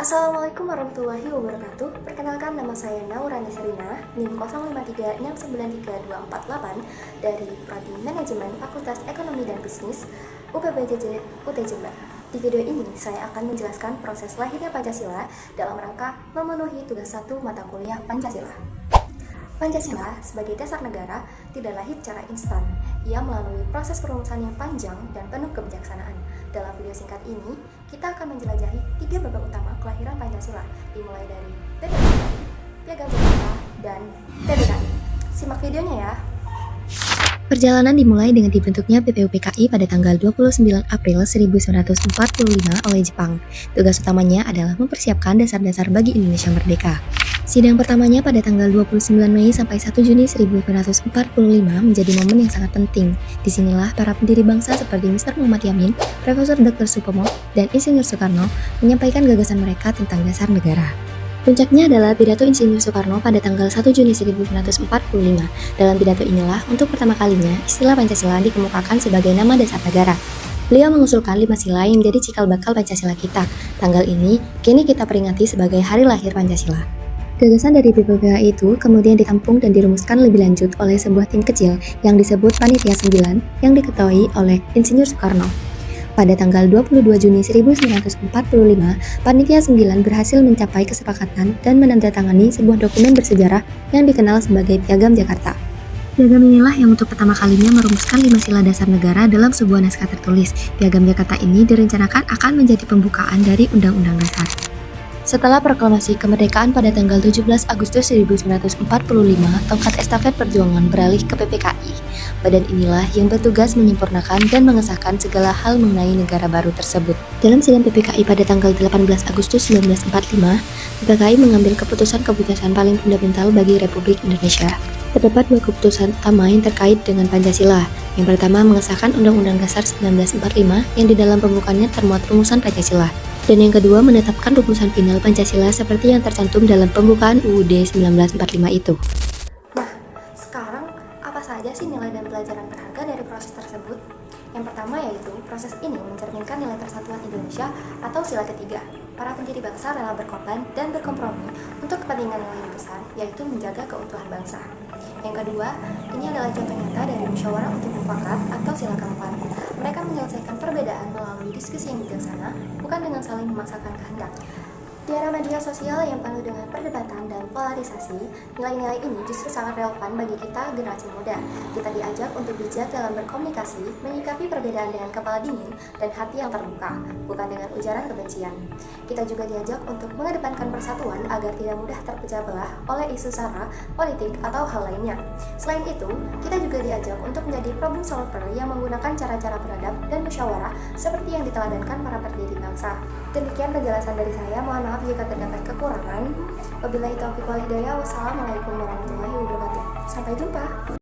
Assalamualaikum warahmatullahi wabarakatuh. Perkenalkan, nama saya Naurani Serina, NIM 0536932448 dari Prodi Manajemen Fakultas Ekonomi dan Bisnis UPBJJ UT Jember. Di video ini saya akan menjelaskan proses lahirnya Pancasila dalam rangka memenuhi tugas 1 mata kuliah Pancasila. Pancasila sebagai dasar negara tidak lahir secara instan. Ia melalui proses perumusan yang panjang dan penuh kebijaksanaan. Dalam video singkat ini, kita akan menjelajahi 3 babak utama kelahiran Pancasila, dimulai dari PPKI, Piagam Jakarta, dan PBKI. Simak videonya ya. Perjalanan dimulai dengan dibentuknya PPUPKI pada tanggal 29 April 1945 oleh Jepang. Tugas utamanya adalah mempersiapkan dasar-dasar bagi Indonesia merdeka. Sidang pertamanya pada tanggal 29 Mei sampai 1 Juni 1945 menjadi momen yang sangat penting. Disinilah para pendiri bangsa seperti Mr. Muhammad Yamin, Profesor Dr. Supomo, dan Insinyur Soekarno menyampaikan gagasan mereka tentang dasar negara. Puncaknya adalah pidato Insinyur Soekarno pada tanggal 1 Juni 1945. Dalam pidato inilah, untuk pertama kalinya, istilah Pancasila dikemukakan sebagai nama dasar negara. Beliau mengusulkan 5 sila yang menjadi cikal bakal Pancasila kita. Tanggal ini, kini kita peringati sebagai hari lahir Pancasila. Gagasan dari PPKI itu kemudian ditampung dan dirumuskan lebih lanjut oleh sebuah tim kecil yang disebut Panitia 9 yang diketuai oleh Insinyur Soekarno. Pada tanggal 22 Juni 1945, Panitia 9 berhasil mencapai kesepakatan dan menandatangani sebuah dokumen bersejarah yang dikenal sebagai Piagam Jakarta. Piagam inilah yang untuk pertama kalinya merumuskan 5 sila dasar negara dalam sebuah naskah tertulis. Piagam Jakarta ini direncanakan akan menjadi pembukaan dari Undang-Undang Dasar. Setelah proklamasi kemerdekaan pada tanggal 17 Agustus 1945, tongkat estafet perjuangan beralih ke PPKI. Badan inilah yang bertugas menyempurnakan dan mengesahkan segala hal mengenai negara baru tersebut. Dalam sidang PPKI pada tanggal 18 Agustus 1945, PPKI mengambil keputusan-keputusan paling fundamental bagi Republik Indonesia. Terdapat 2 keputusan utama yang terkait dengan Pancasila. Yang pertama, mengesahkan Undang-Undang Dasar 1945 yang di dalam pembukaannya termuat rumusan Pancasila. Dan yang kedua, menetapkan rumusan final Pancasila seperti yang tercantum dalam pembukaan UUD 1945 itu. Nah, sekarang apa saja sih nilai dan pelajaran berharga dari proses tersebut? Yang pertama yaitu, proses ini mencerminkan nilai persatuan Indonesia atau sila ketiga. Para pendiri bangsa rela berkorban dan berkompromi untuk kepentingan yang lebih besar, yaitu menjaga keutuhan bangsa. Yang kedua, ini adalah contoh nyata dari musyawarah untuk mufakat atau sila keempat. Mereka menyelesaikan perbedaan melalui diskusi yang bijaksana, bukan dengan saling memaksakan kehendak. Di era media sosial yang penuh dengan perdebatan dan polarisasi, nilai-nilai ini justru sangat relevan bagi kita generasi muda. Kita diajak untuk bijak dalam berkomunikasi, menyikapi perbedaan dengan kepala dingin dan hati yang terbuka, bukan dengan ujaran kebencian. Kita juga diajak untuk mengedepankan persatuan agar tidak mudah terpecah belah oleh isu sara, politik, atau hal lainnya. Selain itu, kita juga diajak untuk menjadi problem solver yang menggunakan cara-cara beradab dan musyawarah seperti yang diteladankan para pendiri bangsa. Demikian penjelasan dari saya, mohon maaf jika terdapat kekurangan. Wabillahi taufiq wal hidayah. Wassalamualaikum warahmatullahi wabarakatuh. Sampai jumpa.